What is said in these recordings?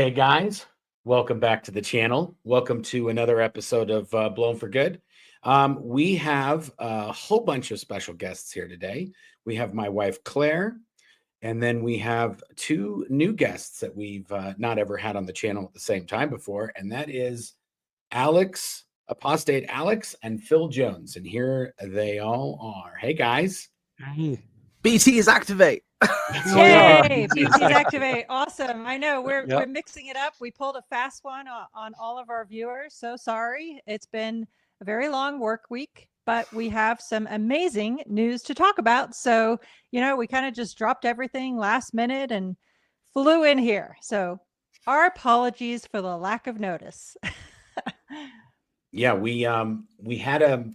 Hey guys, welcome back to the channel. Welcome to another episode of Blown for Good. We have a whole bunch of special guests here today. We have my wife Claire, and then we have two new guests that we've not ever had on the channel at the same time before, and that is Alex, Apostate Alex, and Phil Jones. And here they all are. Hey guys. BTs activate. Yay! BTs activate. Awesome. I know we're mixing it up. We pulled a fast one on all of our viewers. So sorry. It's been a very long work week, but we have some amazing news to talk about. So, we kind of just dropped everything last minute and flew in here. So our apologies for the lack of notice. Yeah, we had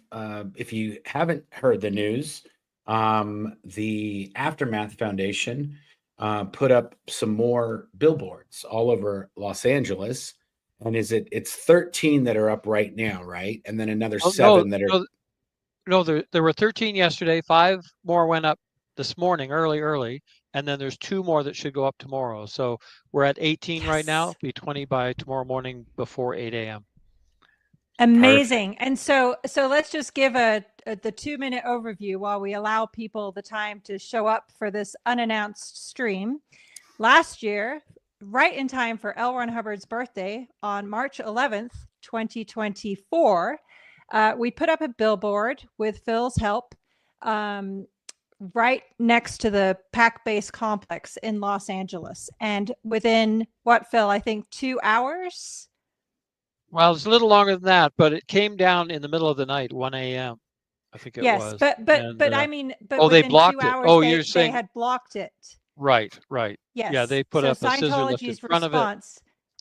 if you haven't heard the news, the Aftermath Foundation put up some more billboards all over Los Angeles, and it's 13 that are up right now, right? And then another 7 that are there were 13 yesterday. 5 more went up this morning early, and then there's 2 more that should go up tomorrow. So we're at 18 right now. Be 20 by tomorrow morning before 8 a.m. Amazing. Perfect. And so let's just give the 2-minute overview while we allow people the time to show up for this unannounced stream. Last year, right in time for L. Ron Hubbard's birthday on March 11th, 2024, we put up a billboard with Phil's help right next to the Pac-Base complex in Los Angeles. And within what, Phil, I think 2 hours? Well, it's a little longer than that, but it came down in the middle of the night, 1 a.m. I think it was. Yes, but I mean, but they within blocked 2 hours, it. Oh, you're saying they had blocked it. Right. Yes. Yeah, they put up a scissor lift in front of it.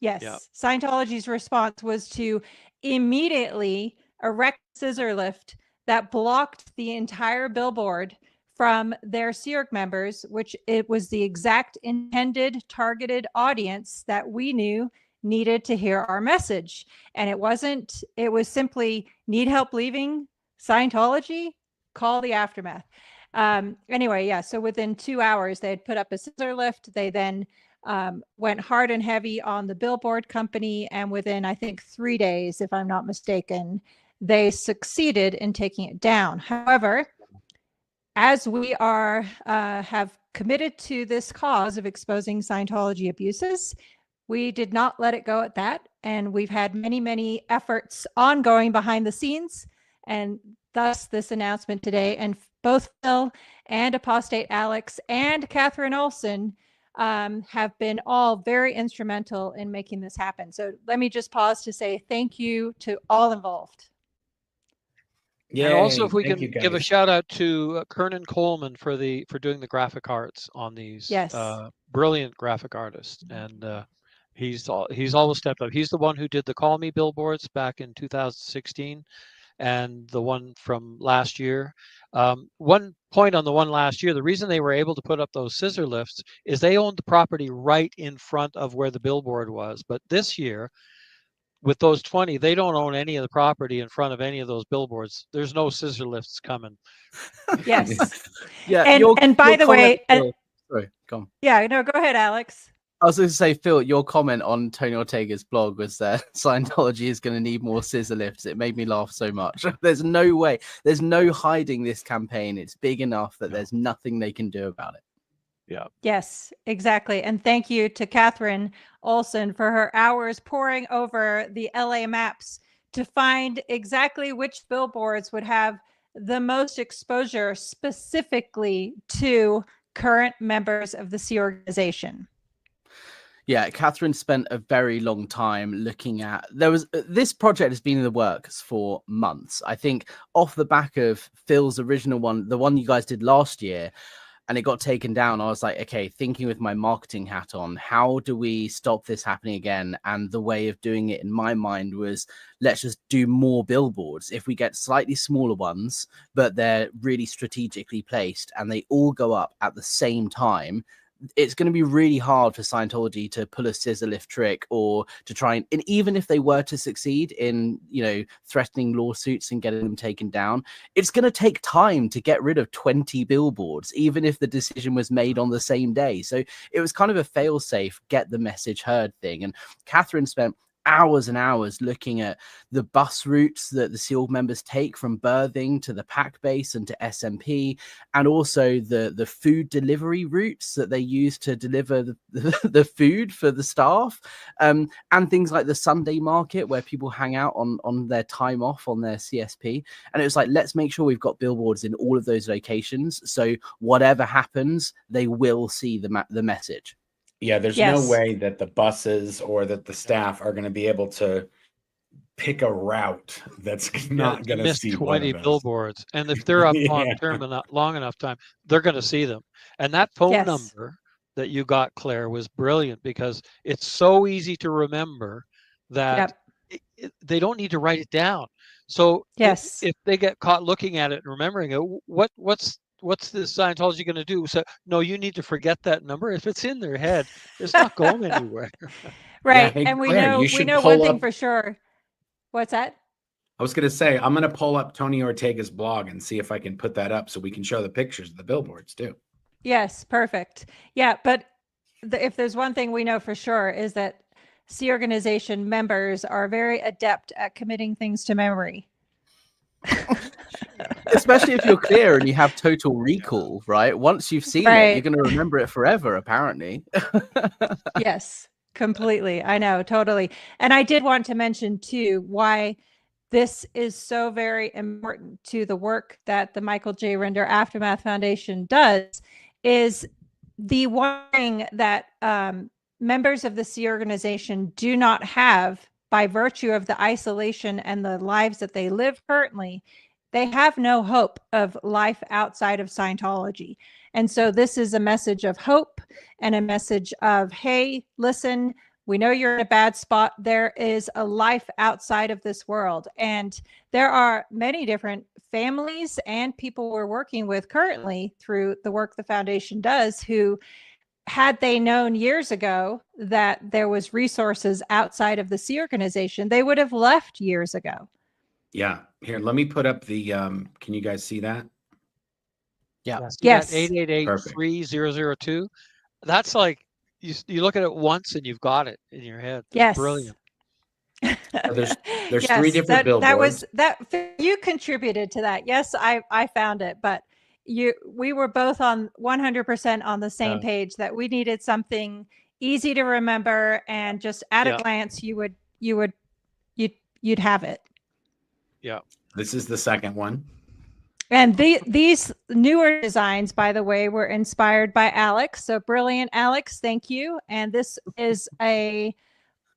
Yes. Yeah. Scientology's response was to immediately erect a scissor lift that blocked the entire billboard from their Sea Org members, which it was the exact intended targeted audience that we knew needed to hear our message. And it was simply need help leaving Scientology, call the Aftermath. Anyway, yeah, so within 2 hours they had put up a scissor lift. They then went hard and heavy on the billboard company, and within I think 3 days, if I'm not mistaken, they succeeded in taking it down. However, as we have committed to this cause of exposing Scientology abuses, we did not let it go at that. And we've had many, many efforts ongoing behind the scenes. And thus this announcement today. And both Phil and Apostate Alex and Catherine Olson have been all very instrumental in making this happen. So let me just pause to say thank you to all involved. Yeah. And also, if we can give a shout out to Kernan Coleman for doing the graphic arts on these. Yes. Brilliant graphic artist. And he's always stepped up. He's the one who did the Call Me billboards back in 2016 and the one from last year. One point on the one last year, the reason they were able to put up those scissor lifts is they owned the property right in front of where the billboard was. But this year, with those 20, they don't own any of the property in front of any of those billboards. There's no scissor lifts coming. Yes. Yeah. And by the way, sorry, go on. Yeah, no, go ahead, Alex. I was going to say, Phil, your comment on Tony Ortega's blog was that Scientology is going to need more scissor lifts. It made me laugh so much. There's no way. There's no hiding this campaign. It's big enough that there's nothing they can do about it. Yeah. Yes, exactly. And thank you to Catherine Olson for her hours poring over the LA maps to find exactly which billboards would have the most exposure specifically to current members of the Sea organization. Yeah, Catherine spent a very long time looking at, this project has been in the works for months. I think off the back of Phil's original one, the one you guys did last year, and it got taken down, I was like, okay, thinking with my marketing hat on, how do we stop this happening again? And the way of doing it in my mind was, let's just do more billboards. If we get slightly smaller ones, but they're really strategically placed and they all go up at the same time, it's going to be really hard for Scientology to pull a scissor lift trick, or to try and even if they were to succeed in, threatening lawsuits and getting them taken down, it's going to take time to get rid of 20 billboards, even if the decision was made on the same day. So it was kind of a fail-safe, get the message heard thing. And Catherine spent hours and hours looking at the bus routes that the SEAL members take from berthing to the pack base and to SMP, and also the food delivery routes that they use to deliver the food for the staff, and things like the Sunday market where people hang out on their time off on their CSP. And it was like, let's make sure we've got billboards in all of those locations, so whatever happens, they will see the message. Yeah, there's no way that the buses or that the staff are going to be able to pick a route that's not going to see 20 billboards. And if they're up on term and not long enough time, they're going to see them. And that phone number that you got, Claire, was brilliant, because it's so easy to remember that they don't need to write it down. So if they get caught looking at it and remembering it, what's this Scientology going to do? So no, you need to forget that number. If it's in their head, it's not going anywhere. Right. Yeah, hey, and we Claire, know one thing for sure. What's that? I was going to say, I'm going to pull up Tony Ortega's blog and see if I can put that up so we can show the pictures of the billboards too. Yes, perfect. Yeah, but if there's one thing we know for sure, is that Sea Organization members are very adept at committing things to memory. Especially if you're clear and you have total recall, right? Once you've seen it, you're going to remember it forever, apparently. Yes, completely. I know, totally. And I did want to mention too why this is so very important to the work that the Michael J. Rinder Aftermath Foundation does, is the one thing that members of the Sea Organization do not have by virtue of the isolation and the lives that they live currently. They have no hope of life outside of Scientology. And so this is a message of hope and a message of, hey, listen, we know you're in a bad spot. There is a life outside of this world. And there are many different families and people we're working with currently through the work the foundation does, who, had they known years ago that there was resources outside of the Sea Organization, they would have left years ago. Yeah. Here, let me put up the, can you guys see that? Yeah. Yes. 888-3002. That's like, you look at it once and you've got it in your head. That's yes. Brilliant. There's yes, 3 different billboards. You contributed to that. Yes, I found it, but we were both on 100% on the same page that we needed something easy to remember, and just at a glance you'd have it. Yeah. This is the second one. And these newer designs, by the way, were inspired by Alex. So brilliant, Alex. Thank you. And this is a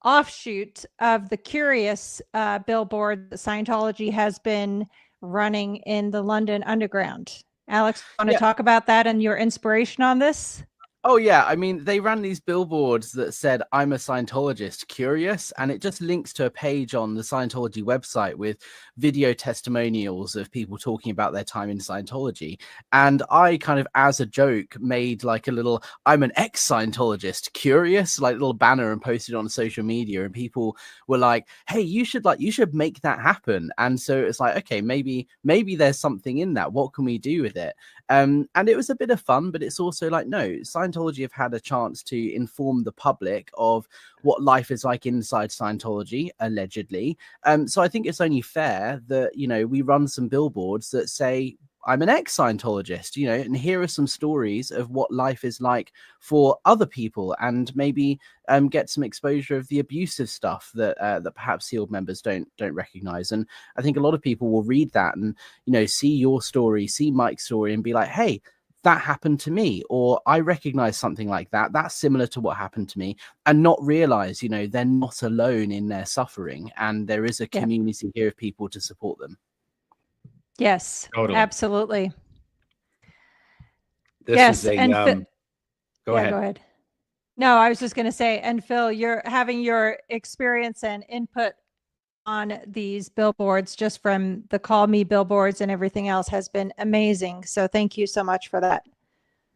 offshoot of the Curious billboard that Scientology has been running in the London Underground. Alex, want to talk about that and your inspiration on this? Oh, yeah. I mean, they ran these billboards that said, I'm a Scientologist, curious. And it just links to a page on the Scientology website with video testimonials of people talking about their time in Scientology. And I kind of, as a joke, made like a little, I'm an ex-Scientologist, curious, like little banner, and posted on social media. And people were like, hey, you should make that happen. And so it's like, okay, maybe there's something in that. What can we do with it? And it was a bit of fun, but it's also like, no, Scientology have had a chance to inform the public of what life is like inside Scientology, allegedly. So I think it's only fair that, we run some billboards that say, I'm an ex-Scientologist, and here are some stories of what life is like for other people, and maybe get some exposure of the abusive stuff that perhaps SEAL members don't recognize. And I think a lot of people will read that and, see your story, see Mike's story, and be like, hey, that happened to me, or I recognize something like that. That's similar to what happened to me, and not realize, they're not alone in their suffering, and there is a community here of people to support them. Yes, totally. Absolutely. This is a, go ahead. Go ahead. No, I was just going to say, and Phil, you're having your experience and input on these billboards, just from the Call Me billboards and everything else, has been amazing. So thank you so much for that.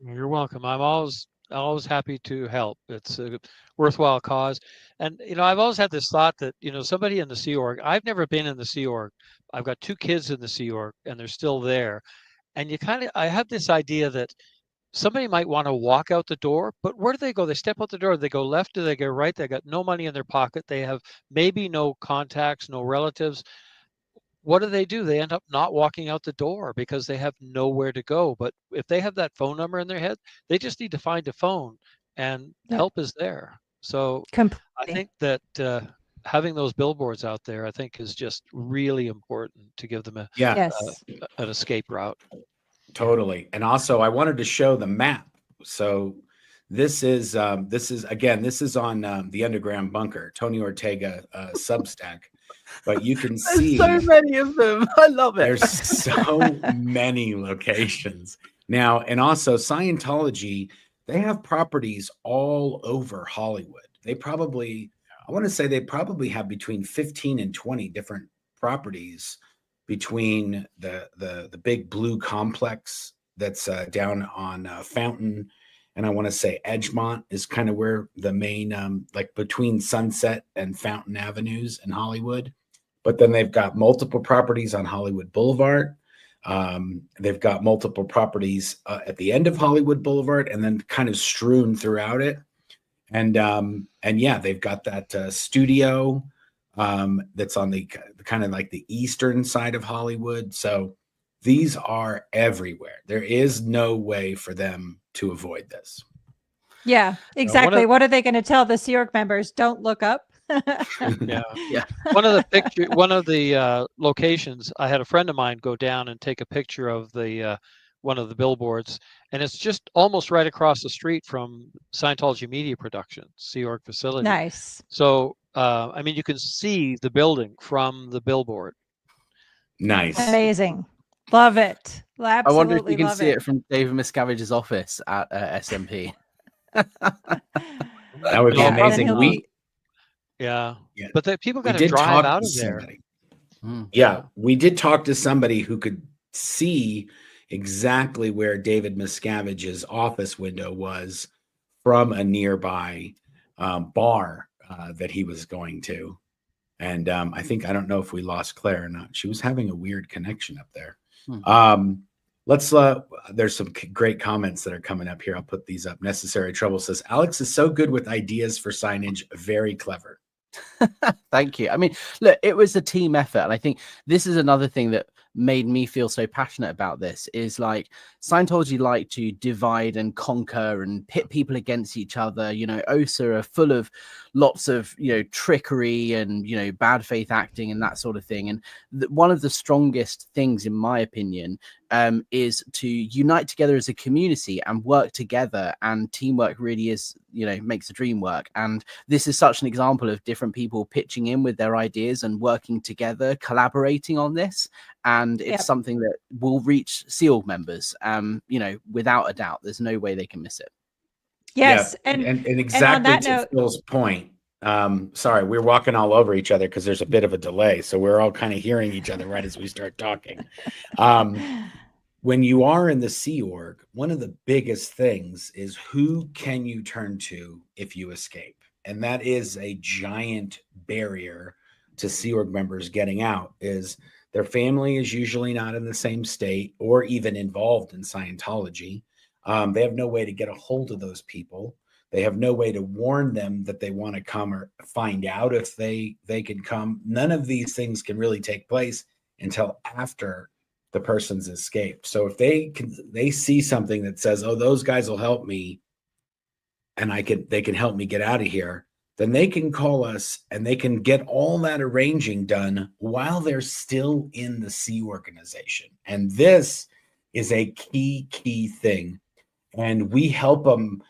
You're welcome. I'm always always happy to help. It's a worthwhile cause. And, I've always had this thought that, somebody in the Sea Org, I've never been in the Sea Org. I've got 2 kids in the Sea Org and they're still there. And I have this idea that somebody might want to walk out the door, but where do they go? They step out the door, they go left, do they go right? They got no money in their pocket. They have maybe no contacts, no relatives. What do? They end up not walking out the door because they have nowhere to go. But if they have that phone number in their head, they just need to find a phone and help is there. So I think that having those billboards out there, I think is just really important to give them an escape route. Totally. And also I wanted to show the map. So this is on the Underground Bunker, Tony Ortega Substack. But you can see so many of them. I love it. There's so many locations now. And also Scientology, they have properties all over Hollywood. I want to say they probably have between 15 and 20 different properties between the big blue complex that's down on Fountain. And I want to say Edgemont is kind of where the main, like between Sunset and Fountain Avenues in Hollywood. But then they've got multiple properties on Hollywood Boulevard. They've got multiple properties at the end of Hollywood Boulevard and then kind of strewn throughout it. And yeah, they've got that studio that's on the kind of like the eastern side of Hollywood. So these are everywhere. There is no way for them to avoid this. Yeah, exactly. What are they going to tell the Sea Org members? Don't look up. Yeah. One of the locations, I had a friend of mine go down and take a picture of the one of the billboards, and it's just almost right across the street from Scientology Media Productions, Sea Org facility. Nice. So, you can see the building from the billboard. Nice. Amazing. Love it. Absolutely. I wonder if you can see it from David Miscavige's office at SMP. That would be amazing. Yeah. But people got to drive out of there. Yeah, we did talk to somebody who could see exactly where David Miscavige's office window was from a nearby bar that he was going to. And I don't know if we lost Claire or not. She was having a weird connection up there. There's some great comments that are coming up here. I'll put these up. Necessary Trouble says, Alex is so good with ideas for signage. Very clever. Thank you. Look, it was a team effort. And I think this is another thing that made me feel so passionate about this is like Scientology like to divide and conquer and pit people against each other. OSA are full of lots of, trickery and, bad faith acting and that sort of thing. And one of the strongest things, in my opinion, is to unite together as a community and work together. And teamwork really is, makes the dream work. And this is such an example of different people pitching in with their ideas and working together, collaborating on this. And it's something that will reach Sea Org members, without a doubt. There's no way they can miss it. Yes. Yeah. And exactly to Phil's point. Sorry, we're walking all over each other because there's a bit of a delay. So we're all kind of hearing each other right as we start talking. When you are in the Sea Org, one of the biggest things is who can you turn to if you escape? And that is a giant barrier to Sea Org members getting out. Is their family is usually not in the same state or even involved in Scientology. They have no way to get a hold of those people. They have no way to warn them that they want to come or find out if they can come. None of these things can really take place until after the person's escaped. So if they see something that says, oh, those guys will help me and they can help me get out of here, then they can call us and they can get all that arranging done while they're still in the Sea organization. And this is a key thing. And we help them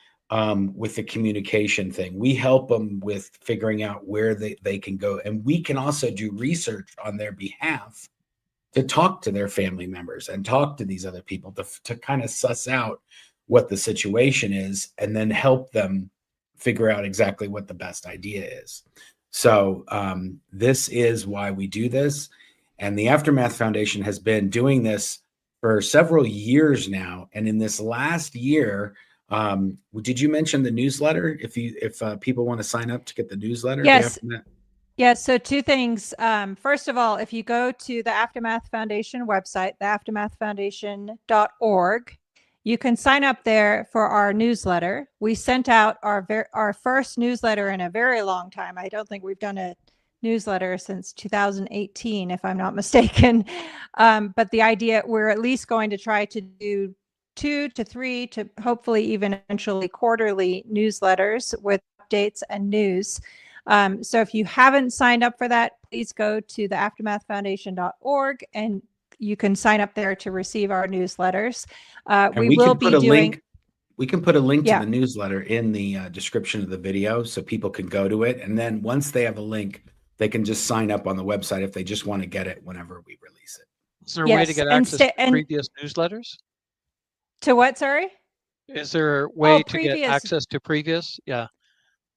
with the communication thing. We help them with figuring out where they can go. And we can also do research on their behalf to talk to their family members and talk to these other people to kind of suss out what the situation is and then help them figure out exactly what the best idea is. So this is why we do this. And the Aftermath Foundation has been doing this for several years now. And in this last year, Did you mention the newsletter? If people want to sign up to get the newsletter? Yes. Yes. So two things. First of all, if you go to the Aftermath Foundation website, theaftermathfoundation.org, you can sign up there for our newsletter. We sent out our first newsletter in a very long time. I don't think we've done a newsletter since 2018, if I'm not mistaken. But the idea, we're at least going to try to do 2 to 3 to hopefully even eventually quarterly newsletters with updates and news. So if you haven't signed up for that, please go to the aftermathfoundation.org and you can sign up there to receive our newsletters. We will be doing. We can put a link to the newsletter in the description of the video so people can go to it. And then once they have a link, they can just sign up on the website if they just want to get it whenever we release it. Is there a way to get access to previous newsletters? To what, sorry? Is there a way to get access to previous? Yeah.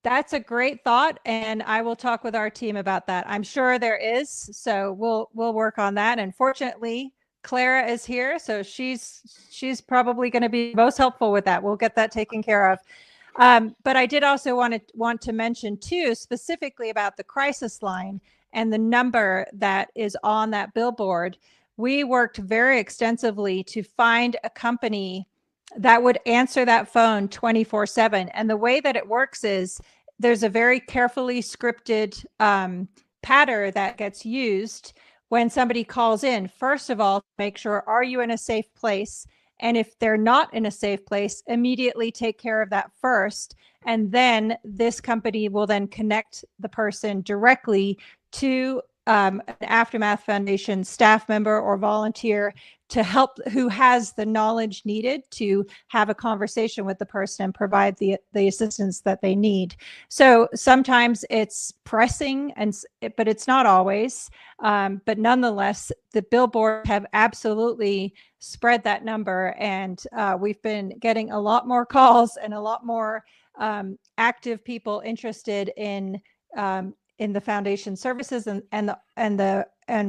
That's a great thought, and I will talk with our team about that. I'm sure there is, so we'll work on that. And fortunately, Clara is here, so she's probably going to be most helpful with that. We'll get that taken care of. But I did also want to mention too, specifically about the crisis line and the number that is on that billboard. We worked very extensively to find a company that would answer that phone 24/7. And the way that it works is there's a very carefully scripted pattern that gets used when somebody calls in. First of all, make sure, are you in a safe place? And if they're not in a safe place, immediately take care of that first. And then this company will then connect the person directly to an Aftermath Foundation staff member or volunteer to help, who has the knowledge needed to have a conversation with the person and provide the assistance that they need. So sometimes it's pressing, but it's not always. But nonetheless, the billboard have absolutely spread that number, and we've been getting a lot more calls and a lot more active people interested in the foundation services and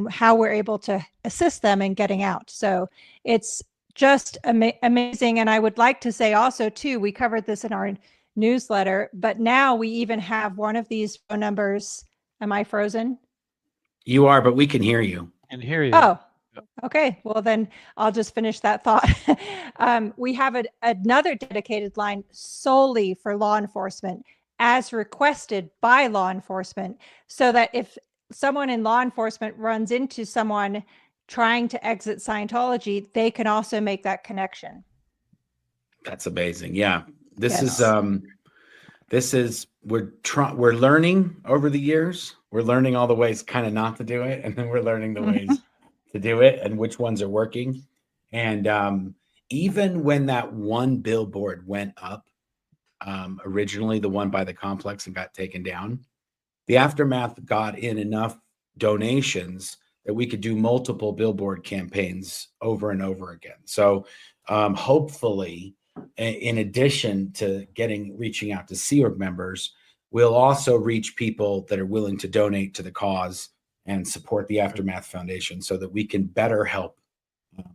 how we're able to assist them in getting out. So it's just amazing. And I would like to say also too, we covered this in our newsletter, but now we even have one of these phone numbers. Am I frozen? You are, but we can hear you. And hear you. Oh, okay. Well, then I'll just finish that thought. We have another dedicated line solely for law enforcement, as requested by law enforcement, so that if someone in law enforcement runs into someone trying to exit Scientology, they can also make that connection. That's amazing. Yeah. This is we're learning over the years. We're learning all the ways kind of not to do it, and then we're learning the ways to do it and which ones are working. And even when that one billboard went up, originally the one by the complex and got taken down, the Aftermath got in enough donations that we could do multiple billboard campaigns over and over again. So hopefully, in addition to reaching out to Sea Org members, we'll also reach people that are willing to donate to the cause and support the Aftermath Foundation so that we can better help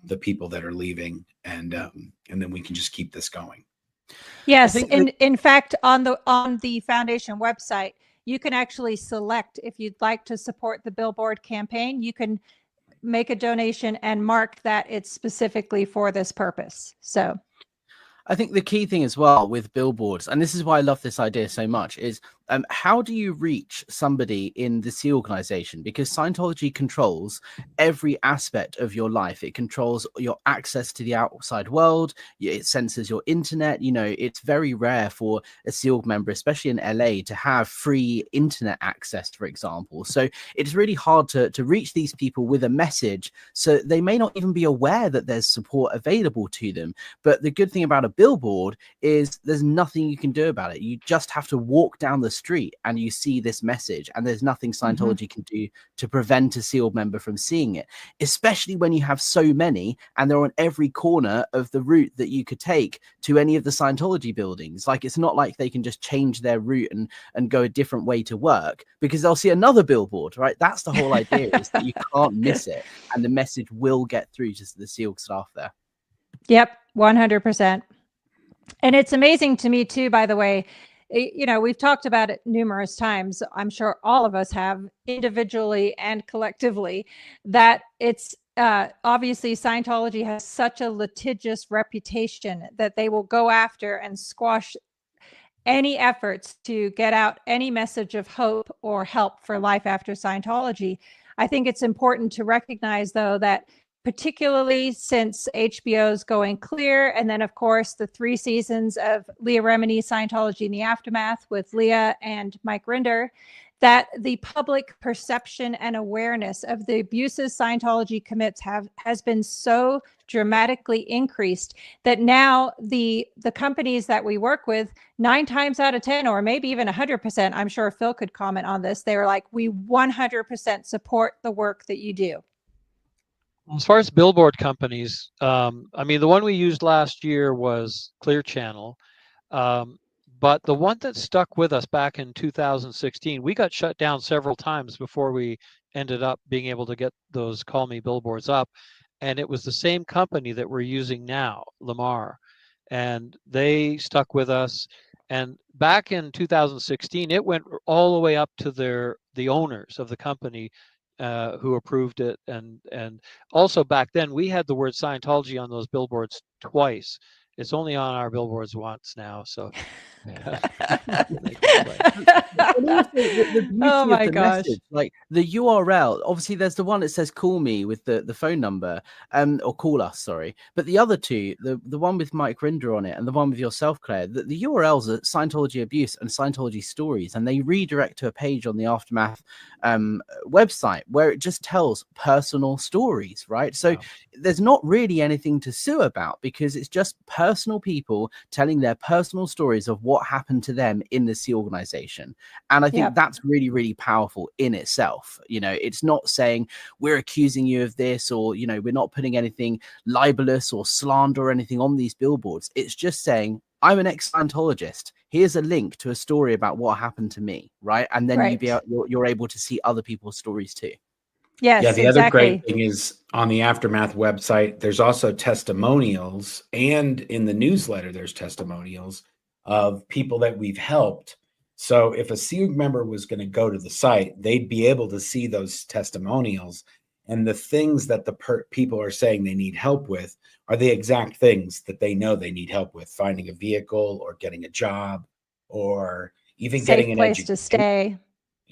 the people that are leaving, and then we can just keep this going. Yes, in fact, on the foundation website, you can actually select if you'd like to support the billboard campaign. You can make a donation and mark that it's specifically for this purpose. So I think the key thing as well with billboards, and this is why I love this idea so much, is how do you reach somebody in the Sea organization? Because Scientology controls every aspect of your life. It controls your access to the outside world. It censors your internet. You know, it's very rare for a Sea Org member, especially in LA, to have free internet access, for example. So it's really hard to reach these people with a message. So they may not even be aware that there's support available to them. But the good thing about a billboard is there's nothing you can do about it. You just have to walk down the street and you see this message, and there's nothing Scientology can do to prevent a Sea Org member from seeing it, especially when you have so many and they're on every corner of the route that you could take to any of the Scientology buildings. Like, it's not like they can just change their route and go a different way to work, because they'll see another billboard, right? That's the whole idea, is that you can't miss it, and the message will get through to the Sea Org staff there. Yep, 100%. And it's amazing to me too, by the way, you know, we've talked about it numerous times. I'm sure all of us have, individually and collectively, that it's obviously Scientology has such a litigious reputation that they will go after and squash any efforts to get out any message of hope or help for life after Scientology. I think it's important to recognize, though, that particularly since HBO's Going Clear, and then, of course, the 3 seasons of Leah Remini's Scientology in the Aftermath with Leah and Mike Rinder, that the public perception and awareness of the abuses Scientology commits has been so dramatically increased that now the companies that we work with, 9 times out of 10, or maybe even 100%, I'm sure Phil could comment on this, they're like, we 100% support the work that you do. As far as billboard companies, I mean, the one we used last year was Clear Channel. But the one that stuck with us back in 2016, we got shut down several times before we ended up being able to get those Call Me billboards up. And it was the same company that we're using now, Lamar. And they stuck with us. And back in 2016, it went all the way up to the owners of the company who approved it. And also back then, we had the word Scientology on those billboards twice. It's only on our billboards once now, so. Oh my gosh. Message, like the URL, obviously there's the one that says call me with the phone number, or call us, sorry. But the other two, the one with Mike Rinder on it and the one with yourself, Claire, the URLs are Scientology abuse and Scientology stories, and they redirect to a page on the Aftermath website where it just tells personal stories, right? So there's not really anything to sue about because it's just personal people telling their personal stories of what happened to them in the Sea organization. And I think that's really, really powerful in itself. You know, it's not saying we're accusing you of this, or, you know, we're not putting anything libelous or slander or anything on these billboards. It's just saying, I'm an ex-Scientologist. Here's a link to a story about what happened to me, right? And then you're able to see other people's stories too. Yes, yeah, the other great thing is on the Aftermath website, there's also testimonials, and in the newsletter, there's testimonials of people that we've helped. So if a SEAG member was going to go to the site, they'd be able to see those testimonials, and the things that the people are saying they need help with are the exact things that they know they need help with: finding a vehicle, or getting a job, or even getting an place to stay.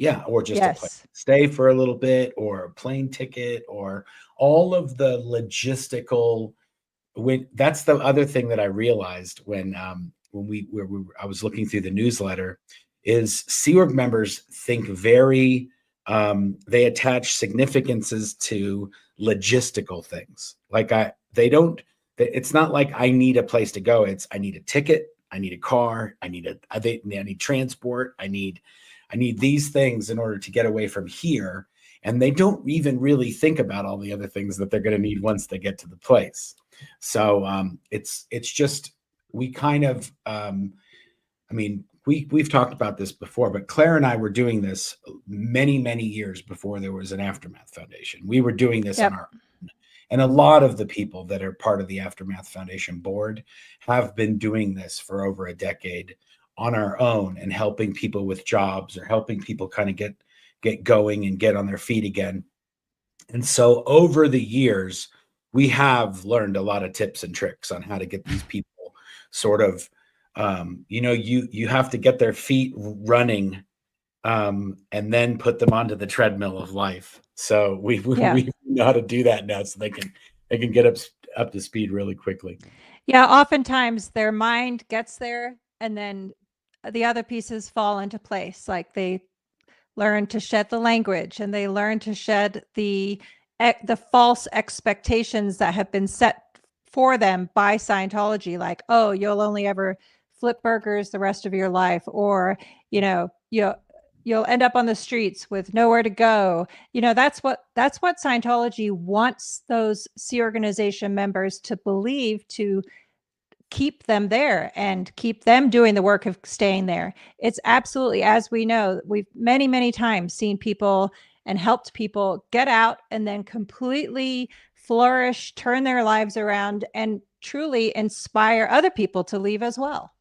Yeah, or just a place to stay for a little bit, or a plane ticket, or all of the logistical. That's the other thing that I realized when I was looking through the newsletter, is Sea Org members think very, they attach significances to logistical things. Like it's not like I need a place to go. It's I need a ticket, I need a car, I need transport, I need these things in order to get away from here. And they don't even really think about all the other things that they're going to need once they get to the place. So it's just, we kind of, I mean, we've talked about this before, but Claire and I were doing this many, many years before there was an Aftermath Foundation. We were doing this on our own. And a lot of the people that are part of the Aftermath Foundation board have been doing this for over a decade on our own, and helping people with jobs, or helping people kind of get going and get on their feet again. And so over the years, we have learned a lot of tips and tricks on how to get these people sort of, you have to get their feet running, and then put them onto the treadmill of life. So we know how to do that now, so they can get up to speed really quickly. Yeah, oftentimes their mind gets there, and then the other pieces fall into place. Like they learn to shed the language, and they learn to shed the false expectations that have been set for them by Scientology. Like, oh, you'll only ever flip burgers the rest of your life, or, you know, you'll end up on the streets with nowhere to go. You know, that's what Scientology wants those Sea organization members to believe, to keep them there and keep them doing the work of staying there. It's absolutely, as we know, we've many, many times seen people and helped people get out and then completely flourish, turn their lives around, and truly inspire other people to leave as well.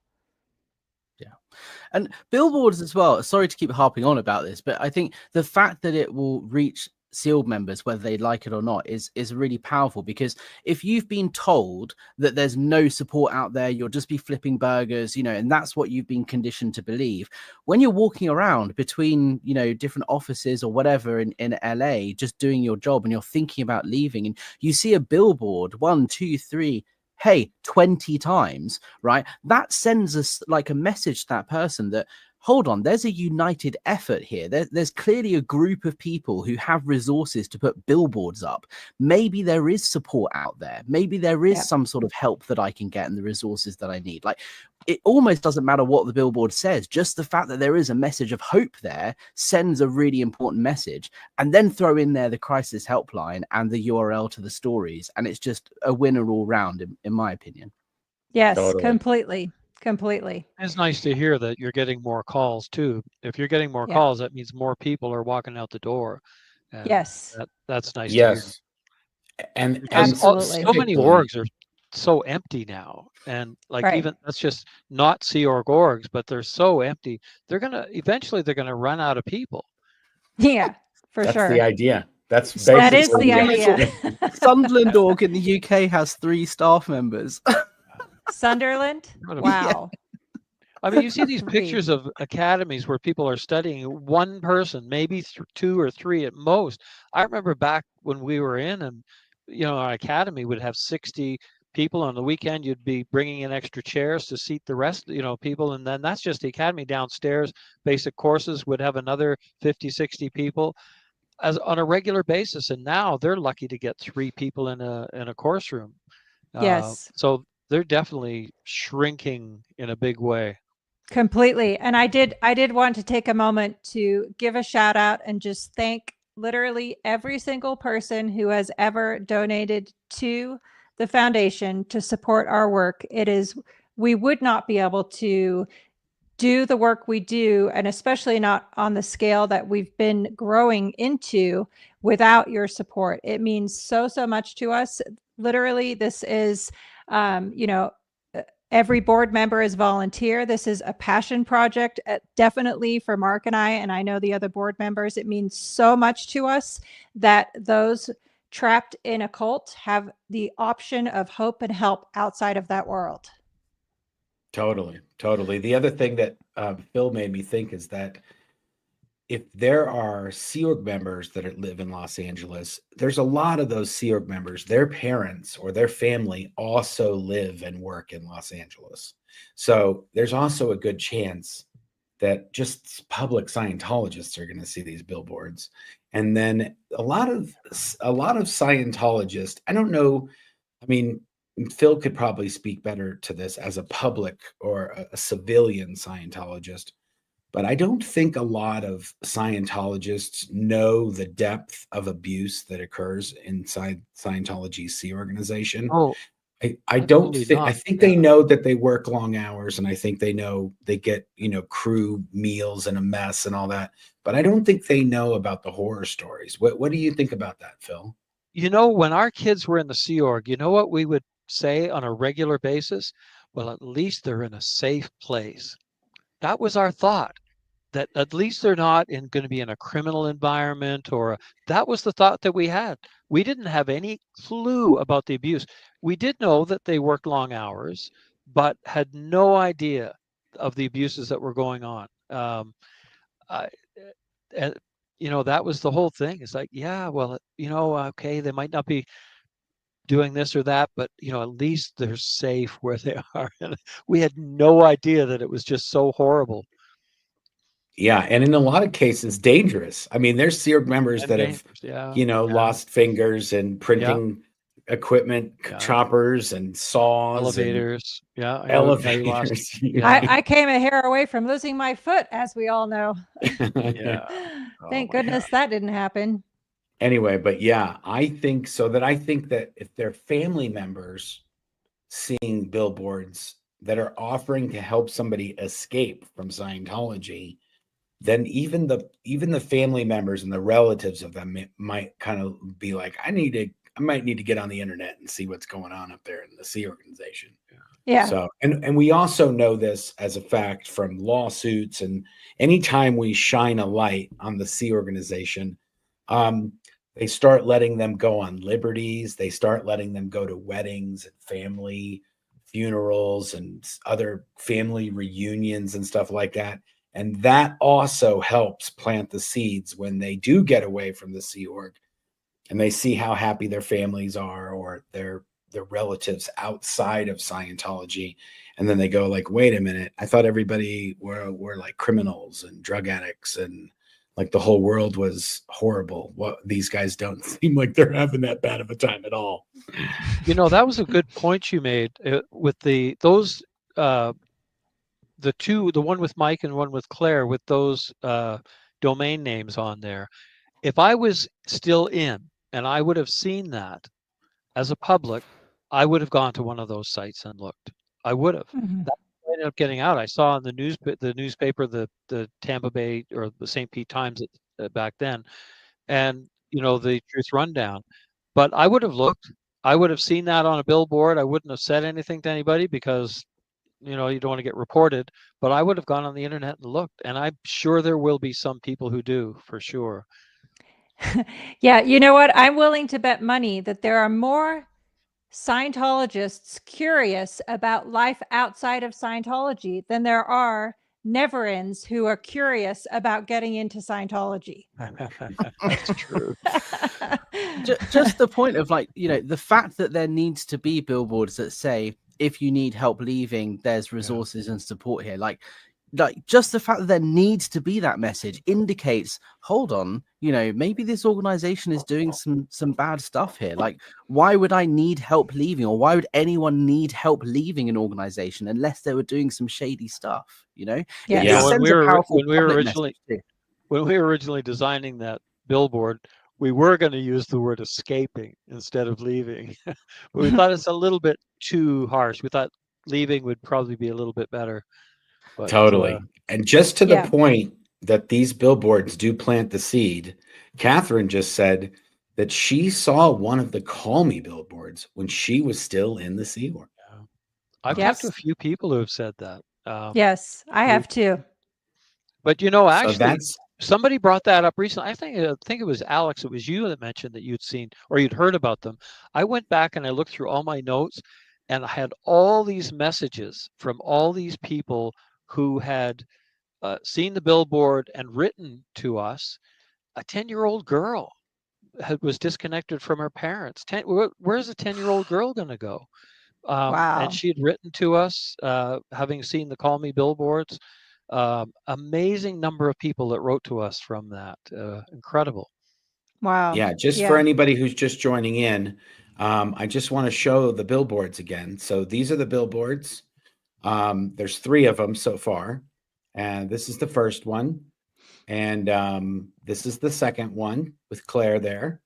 And billboards as well. Sorry to keep harping on about this, but I think the fact that it will reach SEAL members, whether they like it or not, is really powerful. Because if you've been told that there's no support out there, you'll just be flipping burgers, you know, and that's what you've been conditioned to believe. When you're walking around between, you know, different offices or whatever in LA, just doing your job, and you're thinking about leaving, and you see a billboard 1, 2, 3, hey, 20 times, right? That sends us like a message to that person that, hold on, there's a united effort here. There's clearly a group of people who have resources to put billboards up. Maybe there is support out there. Maybe there is some sort of help that I can get and the resources that I need. Like, it almost doesn't matter what the billboard says. Just the fact that there is a message of hope there sends a really important message. And then throw in there the crisis helpline and the URL to the stories. And it's just a winner all round, in my opinion. Yes, Totally. completely. It's nice to hear that you're getting more calls too. If you're getting more calls, that means more people are walking out the door. And Yes. that's nice to hear. Yes. And Absolutely. So many orgs are so empty now. And like, even that's just not Sea Org orgs, but they're so empty. Eventually they're gonna run out of people. Yeah, for that's sure. the idea. That is the idea. Sunderland org in the UK has 3 staff members. Sunderland? Wow. I mean, you see these pictures of academies where people are studying one person, maybe 2 or 3 at most. I remember back when we were in, and you know, our academy would have 60 people. On the weekend, you'd be bringing in extra chairs to seat the rest, you know, people. And then that's just the academy. Downstairs, basic courses would have another 50, 60 people as on a regular basis. And now they're lucky to get 3 people in a course room. Yes. So they're definitely shrinking in a big way. Completely. And I did want to take a moment to give a shout out and just thank literally every single person who has ever donated to the foundation to support our work. We would not be able to do the work we do, and especially not on the scale that we've been growing into, without your support. It means so much to us. Literally, this is, every board member is volunteer. This is a passion project, definitely for Mark and I know the other board members. It means so much to us that those trapped in a cult have the option of hope and help outside of that world. Totally. The other thing that Phil made me think is that if there are Sea Org members that live in Los Angeles, there's a lot of those Sea Org members, their parents or their family also live and work in Los Angeles. So there's also a good chance that just public Scientologists are going to see these billboards. And then a lot of Scientologists, I don't know, I mean, Phil could probably speak better to this as a public or a civilian Scientologist, but I don't think a lot of Scientologists know the depth of abuse that occurs inside Scientology Sea organization. Oh, I don't think, I think they know that they work long hours, and I think they know they get, crew meals and a mess and all that, but I don't think they know about the horror stories. What do you think about that, Phil? You know, when our kids were in the Sea Org, you know what we would say on a regular basis? Well, at least they're in a safe place. That was our thought, that at least they're not going to be in a criminal environment, that was the thought that we had. We didn't have any clue about the abuse. We did know that they worked long hours, but had no idea of the abuses that were going on. That was the whole thing. It's like, yeah, well, okay, they might not be doing this or that, but at least they're safe where they are. And we had no idea that it was just so horrible. Yeah, and in a lot of cases, dangerous. I mean, there's Sea Org members that have, lost fingers and printing equipment, choppers and saws, elevators. Elevators. I came a hair away from losing my foot, as we all know. Thank goodness that didn't happen. Anyway, but yeah, I think that if they're family members seeing billboards that are offering to help somebody escape from Scientology, then even the family members and the relatives of them might kind of be like, I need I might need to get on the internet and see what's going on up there in the Sea organization. Yeah. So, and we also know this as a fact from lawsuits, and anytime we shine a light on the Sea organization, they start letting them go on liberties. They start letting them go to weddings and family funerals and other family reunions and stuff like that. And that also helps plant the seeds when they do get away from the Sea Org and they see how happy their families are or their relatives outside of Scientology. And then they go like, wait a minute, I thought everybody were like criminals and drug addicts and like the whole world was horrible. Well, these guys don't seem like they're having that bad of a time at all. You know, that was a good point you made with the one with Mike and one with Claire with those domain names on there. If I was still in and I would have seen that as a public, I would have gone to one of those sites and looked. I would have. Mhm. That ended up getting out. I saw in the newspaper, the Tampa Bay or the St. Pete Times back then, and you know, the Truth Rundown. But I would have looked. I would have seen that on a billboard. I wouldn't have said anything to anybody because, you know, you don't want to get reported. But I would have gone on the internet and looked, and I'm sure there will be some people who do, for sure. Yeah, you know what? I'm willing to bet money that there are more Scientologists curious about life outside of Scientology than there are never-ends who are curious about getting into Scientology. That's true. Just the point of, like, you know, the fact that there needs to be billboards that say, if you need help leaving, there's resources and support here. Like just the fact that there needs to be that message indicates, hold on, you know, maybe this organization is doing some bad stuff here. Like, why would I need help leaving, or why would anyone need help leaving an organization unless they were doing some shady stuff? You know, Yeah. You know, sends when a powerful we were public originally message too. when we were originally designing that billboard, we were going to use the word escaping instead of leaving. But we thought it's a little bit too harsh. We thought leaving would probably be a little bit better. But, Totally. And just to the Yeah. point that these billboards do plant the seed, Catherine just said that she saw one of the Call Me billboards when she was still in the Sea Org. I've talked to a few people who have said that. Yes, I have too. But, you know, So actually, that's somebody brought that up recently. I think it was Alex. It was you that mentioned that you'd seen or you'd heard about them. I went back and I looked through all my notes, and I had all these messages from all these people who had seen the billboard and written to us. A 10-year-old girl was disconnected from her parents. Where's a 10-year-old girl going to go? Wow. And she had written to us, having seen the Call Me billboards. Amazing number of people that wrote to us from that. Incredible. Wow. yeah, just for anybody who's just joining in, I just want to show the billboards again. So these are the billboards. There's 3 of them so far. And this is the first one. And this is the second one with Claire there.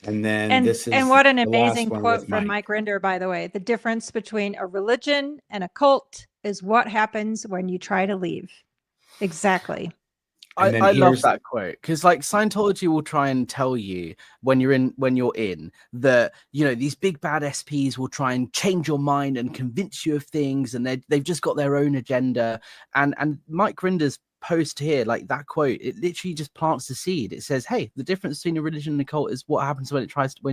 And then this is and what an the last amazing one quote with from Mike Rinder, by the way. The difference between a religion and a cult is what happens when you try to leave. Exactly. And then I love here's- that quote, because like Scientology will try and tell you when you're in that, you know, these big bad SPs will try and change your mind and convince you of things, and they've just got their own agenda. And Mike Rinder's post here, like that quote, it literally just plants the seed. It says, hey, the difference between a religion and a cult is what happens when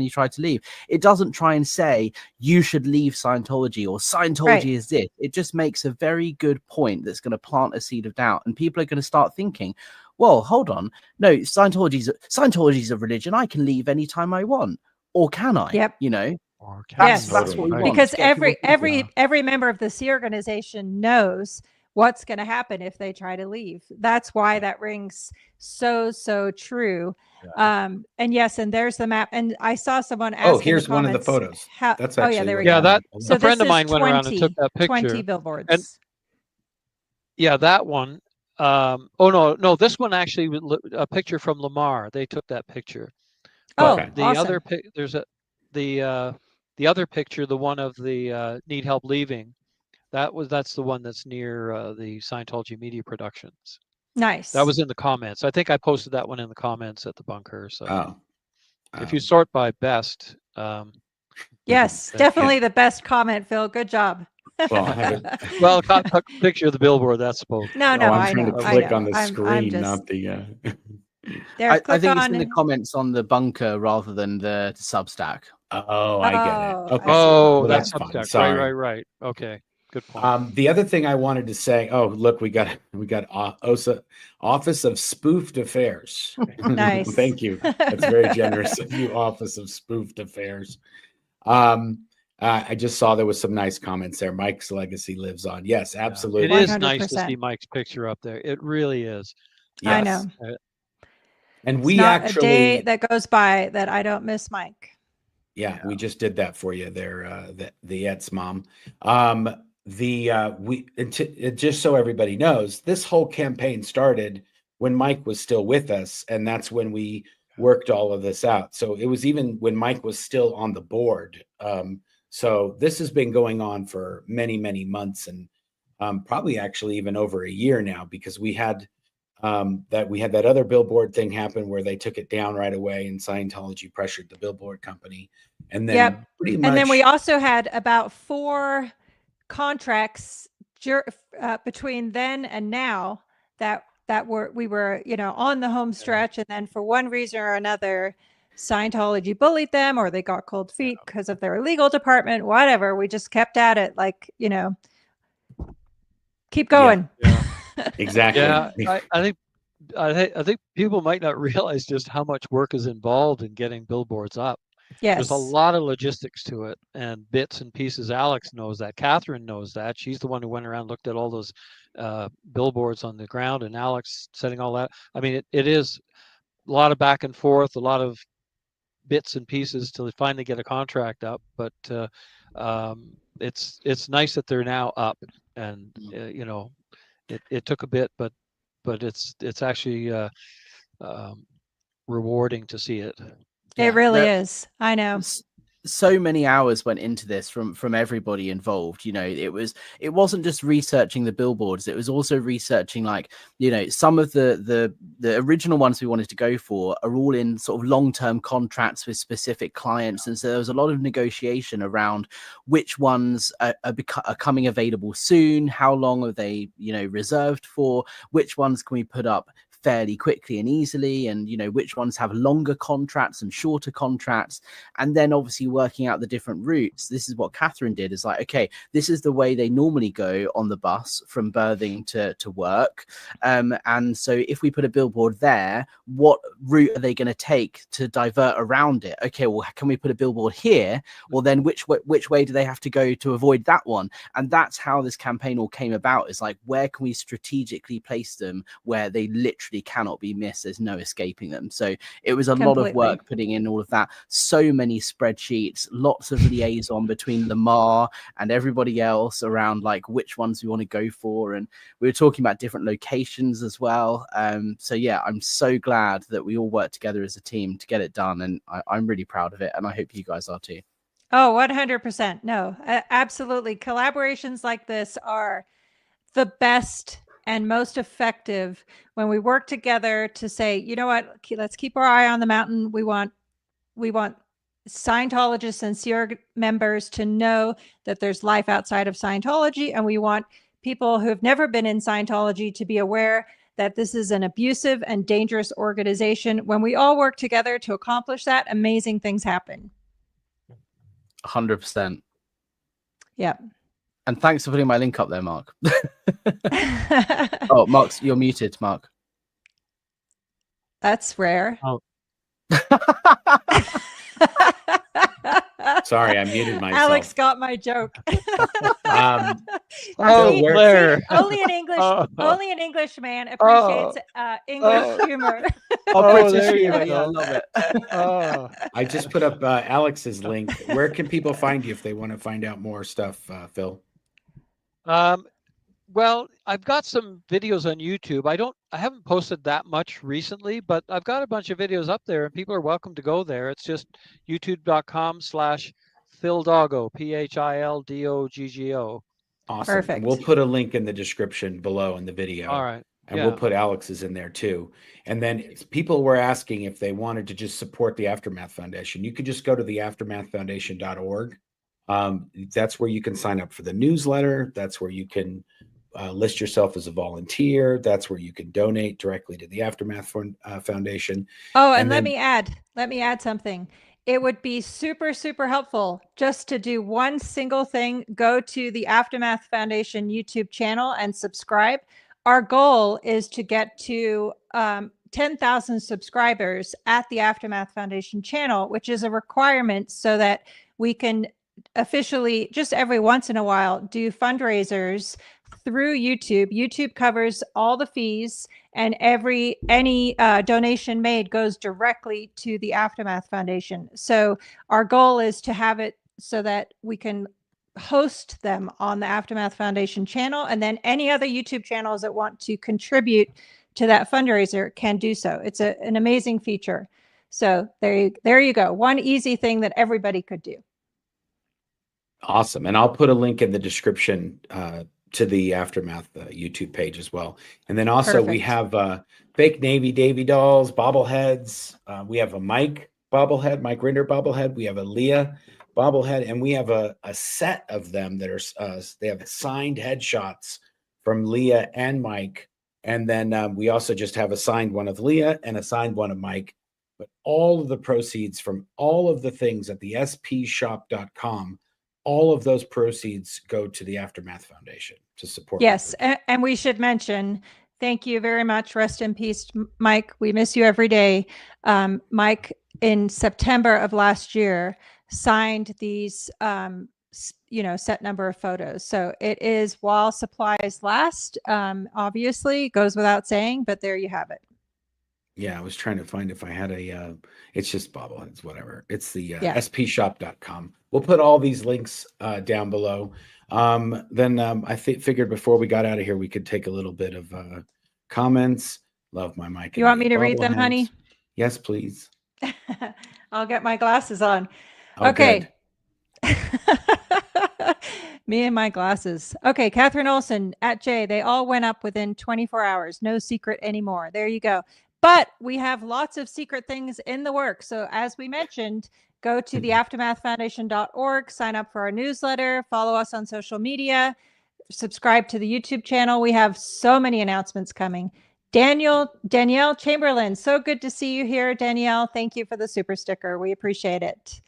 you try to leave. It doesn't try and say you should leave Scientology or Scientology is this. It just makes a very good point that's going to plant a seed of doubt, and people are going to start thinking, well, hold on, no, Scientology's a religion. I can leave anytime I want, or can I? Yep. You know, Or Yes. that's what we want. Because to get people thinking. every member of the Sea organization knows what's going to happen if they try to leave. That's why that rings so true. And yes, and there's the map. And I saw someone ask. Oh, here's one of the photos. That's actually there we right go. there. So a friend this of mine is went around and took that picture. 20 billboards. And yeah, that one. Oh no, this one actually a picture from Lamar. They took that picture. Oh, Okay. The awesome. other there's the other picture, the one of the need help leaving. That's the one that's near the Scientology Media Productions. Nice. That was in the comments. I think I posted that one in the comments at the bunker. So Oh. if you sort by best, Yes, definitely the best comment, Phil. Good job. Well, I have it. Well, a picture of the billboard. That's supposed. No, Oh, I'm I trying know. to I click know. on the I'm screen, just not the. there. I Click think it's on in the comments on the bunker rather than the Substack. Oh, I get it. Oh, I Okay. see. Oh, Well, that's that's fine. Substack. Sorry. Right. Okay, good point. The other thing I wanted to say. Oh, look, we got OSA, Office of Spoofed Affairs. Nice. Thank you. That's very generous of you, Office of Spoofed Affairs. I just saw there was some nice comments there. Mike's legacy lives on. Yes, absolutely. It is nice to 100%. see Mike's picture up there. It really is. I Yes. know. And It's we not actually, a day that goes by that I don't miss Mike. yeah, we just did that for you there, the Ets mom. Just so everybody knows, this whole campaign started when Mike was still with us, and that's when we worked all of this out. So it was even when Mike was still on the board. So this has been going on for many, many months, and probably actually even over a year now, because we had that other billboard thing happen where they took it down right away, and Scientology pressured the billboard company, and then pretty much. And then we also had about 4 contracts between then and now that we were on the home stretch, and then for one reason or another, Scientology bullied them, or they got cold feet because of their legal department. Whatever, we just kept at it, keep going. Yeah. Exactly. Yeah, I think people might not realize just how much work is involved in getting billboards up. Yes, There's a lot of logistics to it and bits and pieces. Alex knows that. Catherine knows that. She's the one who went around, looked at all those billboards on the ground, and Alex setting all that. I mean, it is a lot of back and forth, a lot of bits and pieces till they finally get a contract up. But it's nice that they're now up, and it took a bit, but it's actually rewarding to see it. it really is. I know. So many hours went into this from everybody involved. It wasn't just researching the billboards, it was also researching, some of the original ones we wanted to go for are all in sort of long-term contracts with specific clients, and so there was a lot of negotiation around which ones are coming available soon, how long are they reserved for, which ones can we put up fairly quickly and easily, and which ones have longer contracts and shorter contracts, and then obviously working out the different routes. This is what Catherine did, is okay, this is the way they normally go on the bus from birthing to work, and so if we put a billboard there, what route are they going to take to divert around it? Okay, well, can we put a billboard here? Well, then which way do they have to go to avoid that one? And that's how this campaign all came about, is where can we strategically place them where they literally cannot be missed, there's no escaping them. So it was a lot of work putting in all of that, so many spreadsheets, lots of liaison between Lamar and everybody else around which ones we want to go for, and we were talking about different locations as well. So yeah, I'm so glad that we all worked together as a team to get it done, and I'm really proud of it, and I hope you guys are too. Oh, 100%. No, absolutely. Collaborations like this are the best and most effective when we work together to say, you know what, let's keep our eye on the mountain. We want Scientologists and Sea Org members to know that there's life outside of Scientology, and we want people who have never been in Scientology to be aware that this is an abusive and dangerous organization. When we all work together to accomplish that, amazing things happen. 100%. Yeah. And thanks for putting my link up there, Mark. Oh, Mark, you're muted, Mark. That's rare. Oh. Sorry, I muted myself. Alex got my joke. Only an English man appreciates English humor. British humor. Yeah, I love it. I just put up Alex's link. Where can people find you if they want to find out more stuff, Phil? Well, I've got some videos on YouTube. I haven't posted that much recently, but I've got a bunch of videos up there, and people are welcome to go there. It's just youtube.com/PhilDoggo, PhilDoggo. Awesome. Perfect. And we'll put a link in the description below in the video. All right. And we'll Yeah. put Alex's in there too. And then people were asking if they wanted to just support the Aftermath Foundation. You could just go to the aftermathfoundation.org. That's where you can sign up for the newsletter. That's where you can list yourself as a volunteer. That's where you can donate directly to the Aftermath Foundation. Oh, and And let then- me add something. It would be super, super helpful just to do one single thing. Go to the Aftermath Foundation YouTube channel and subscribe. Our goal is to get to 10,000 subscribers at the Aftermath Foundation channel, which is a requirement so that we can officially, just every once in a while, do fundraisers through YouTube. YouTube covers all the fees, and any donation made goes directly to the Aftermath Foundation. So our goal is to have it so that we can host them on the Aftermath Foundation channel, and then any other YouTube channels that want to contribute to that fundraiser can do so. It's an amazing feature. So there you go. One easy thing that everybody could do. Awesome. And I'll put a link in the description to the Aftermath YouTube page as well. And then also we Perfect. have fake Navy Davy dolls, bobbleheads. We have a Mike bobblehead, Mike Rinder bobblehead. We have a Leah bobblehead, and we have a set of them that are they have signed headshots from Leah and Mike. And then we also just have a signed one of Leah and a signed one of Mike. But all of the proceeds from all of the things at the spshop.com, all of those proceeds go to the Aftermath Foundation to support. Yes, and we should mention, thank you very much. Rest in peace, Mike. We miss you every day. Mike, in September of last year, signed these, set number of photos. So it is while supplies last. Obviously, goes without saying, but there you have it. Yeah, I was trying to find if I had a, it's just bobbleheads, whatever. It's the Yeah. spshop.com. We'll put all these links down below. Then I figured before we got out of here, we could take a little bit of comments. Love my mic. You want me to read them, honey? Yes, please. I'll get my glasses on. Oh, Okay. good. Me and my glasses. Okay, Catherine Olson at J. They all went up within 24 hours. No secret anymore. There you go. But we have lots of secret things in the works. So as we mentioned, go to the aftermathfoundation.org, sign up for our newsletter, follow us on social media, subscribe to the YouTube channel. We have so many announcements coming. Danielle Chamberlain, so good to see you here, Danielle. Thank you for the super sticker. We appreciate it.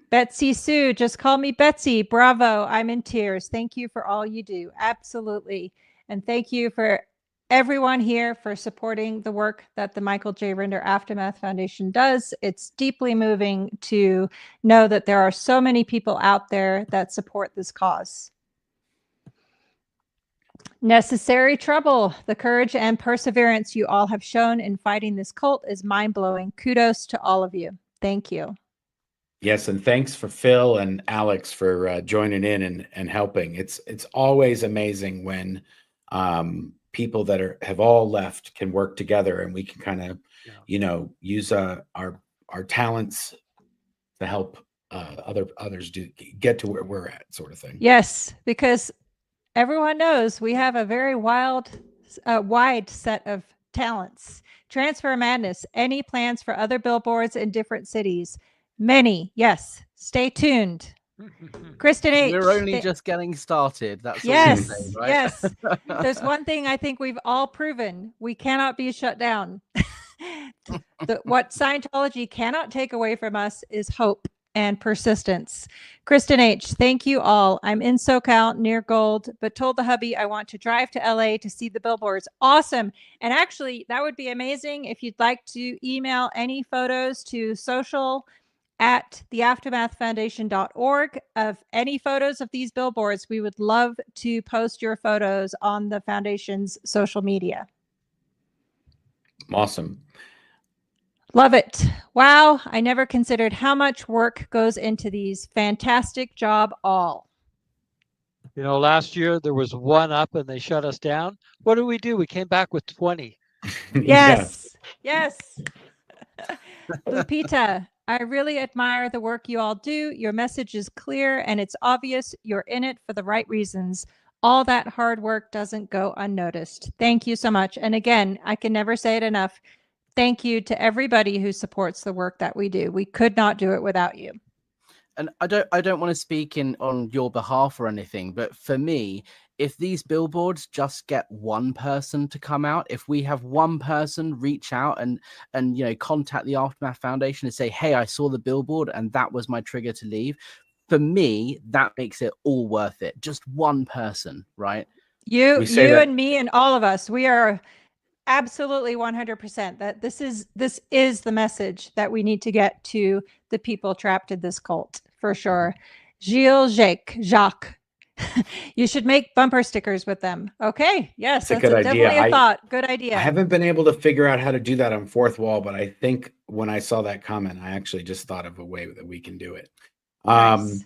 Betsy Sue, just call me Betsy. Bravo. I'm in tears. Thank you for all you do. Absolutely. And thank you for everyone here for supporting the work that the Michael J. Rinder Aftermath Foundation does. It's deeply moving to know that there are so many people out there that support this cause. Necessary trouble. The courage and perseverance you all have shown in fighting this cult is mind-blowing. Kudos to all of you. Thank you. Yes, and thanks for Phil and Alex for joining in and helping. It's always amazing when people that have all left can work together, and we can kind of, use our talents to help others get to where we're at, sort of thing. Yes, because everyone knows we have a very wide set of talents. Transfer Madness. Any plans for other billboards in different cities? Many. Yes. Stay tuned. Kristen H. We're only just getting started. That's yes, all I'm saying, right? yes. There's one thing I think we've all proven: we cannot be shut down. What Scientology cannot take away from us is hope and persistence. Kristen H. Thank you all. I'm in SoCal near Gold, but told the hubby I want to drive to LA to see the billboards. Awesome. And actually, that would be amazing if you'd like to email any photos to social@theaftermathfoundation.org of any photos of these billboards. We would love to post your photos on the foundation's social media. Awesome. Love it. Wow. I never considered how much work goes into these. Fantastic job all. Last year there was one up and they shut us down. What did we do? We came back with 20. Yes. Yes. Lupita, I really admire the work you all do. Your message is clear and it's obvious you're in it for the right reasons. all that hard work doesn't go unnoticed. Thank you so much. And again, I can never say it enough. Thank you to everybody who supports the work that we do. We could not do it without you. And I don't want to speak on your behalf or anything, but for me, if these billboards just get one person to come out, if we have one person reach out and contact the Aftermath Foundation and say, hey, I saw the billboard and that was my trigger to leave, for me, that makes it all worth it. Just one person, right? You and me and all of us, we are absolutely 100% that this is the message that we need to get to the people trapped in this cult, for sure. Jacques. You should make bumper stickers with them. Okay. Yes, that's a good idea. Definitely a thought. Good idea. I haven't been able to figure out how to do that on Fourth Wall, but I think when I saw that comment, I actually just thought of a way that we can do it. Nice.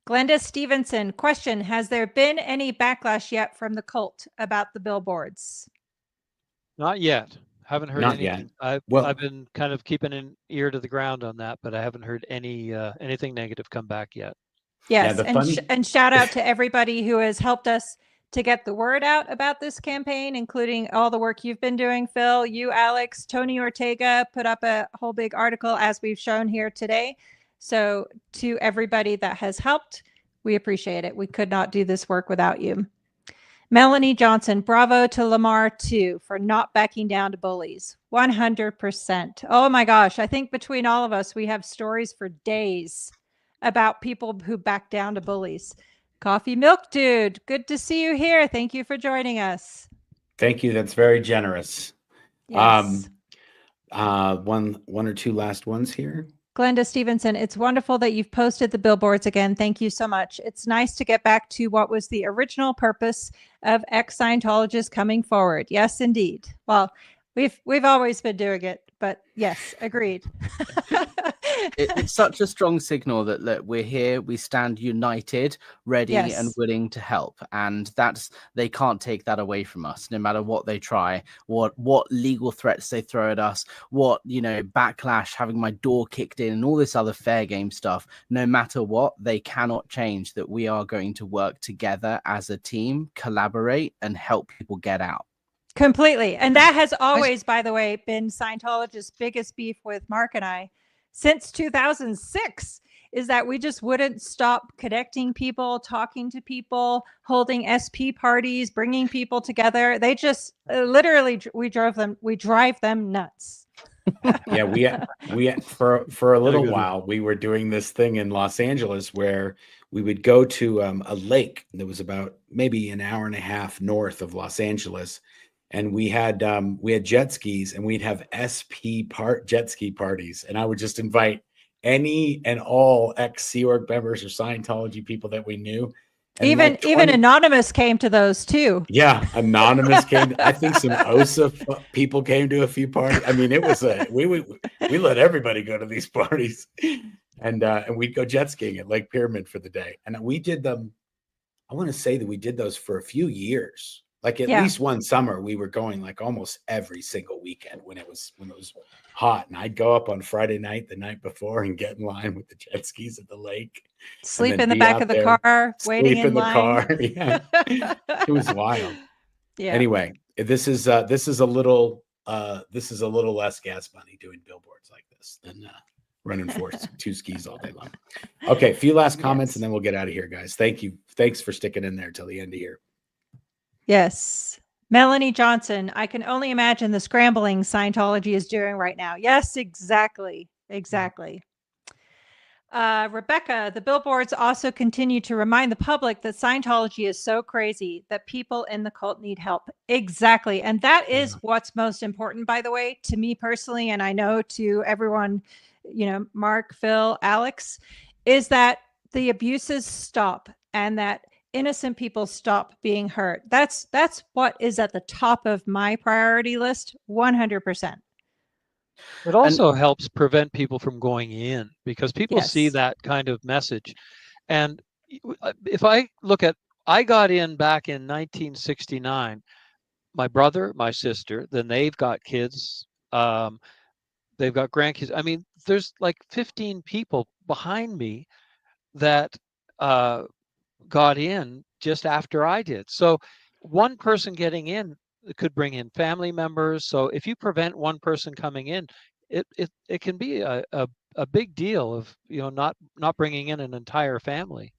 Glenda Stevenson, question: has there been any backlash yet from the cult about the billboards? Not yet. Haven't heard anything. I've been kind of keeping an ear to the ground on that, but I haven't heard anything negative come back yet. Yes, and shout out to everybody who has helped us to get the word out about this campaign, including all the work you've been doing, Phil, you, Alex, Tony Ortega put up a whole big article as we've shown here today. So to everybody that has helped, we appreciate it. We could not do this work without you. Melanie Johnson, bravo to Lamar too for not backing down to bullies. 100%. Oh my gosh. I think between all of us, we have stories for days about people who back down to bullies. Coffee Milk Dude, good to see you here. Thank you for joining us. Thank you. That's very generous. Yes. One or two last ones here. Glenda Stevenson, it's wonderful that you've posted the billboards again. Thank you so much. It's nice to get back to what was the original purpose of Ex-Scientologists coming forward. Yes, indeed. Well, we've always been doing it, but yes, agreed. It's such a strong signal that we're here, we stand united, ready and willing to help, and they can't take that away from us, no matter what they try, what legal threats they throw at us, what backlash, having my door kicked in, and all this other fair game stuff. No matter what, they cannot change that we are going to work together as a team, collaborate, and help people get out. Completely. And that has always, by the way, been Scientologists' biggest beef with Mark and I since 2006, is that we just wouldn't stop connecting people, talking to people, holding SP parties, bringing people together. They just literally, we drive them nuts. Yeah, we for a little while, we were doing this thing in Los Angeles where we would go to a lake that was about maybe an hour and a half north of Los Angeles. And we had jet skis, and we'd have SP jet ski parties. And I would just invite any and all ex-Sea Org members or Scientology people that we knew. And even Anonymous came to those too. Yeah, Anonymous came. I think some OSA people came to a few parties. I mean, it was we let everybody go to these parties, and we'd go jet skiing at Lake Pyramid for the day. And we did them. I want to say that we did those for a few years. Like at least one summer, we were going like almost every single weekend when it was hot. And I'd go up on Friday night, the night before, and get in line with the jet skis at the lake. Sleep in the back of the car, waiting in line. Car. Yeah. It was wild. Yeah. Anyway, this is a little less gas money doing billboards like this than running two skis all day long. Okay, a few last comments and then we'll get out of here, guys. Thank you. Thanks for sticking in there till the end of here. Yes. Melanie Johnson, I can only imagine the scrambling Scientology is doing right now. Yes, exactly. Exactly. Rebecca, the billboards also continue to remind the public that Scientology is so crazy that people in the cult need help. Exactly. And that is what's most important, by the way, to me personally, and I know to everyone, Mark, Phil, Alex, is that the abuses stop and that innocent people stop being hurt. That's what is at the top of my priority list, 100%. It also helps prevent people from going in, because people see that kind of message. And if I got in back in 1969, my brother, my sister, then they've got kids, they've got grandkids. I mean, there's like 15 people behind me that got in just after I did. So one person getting in could bring in family members. So if you prevent one person coming in, it can be a big deal of, you know, not bringing in an entire family.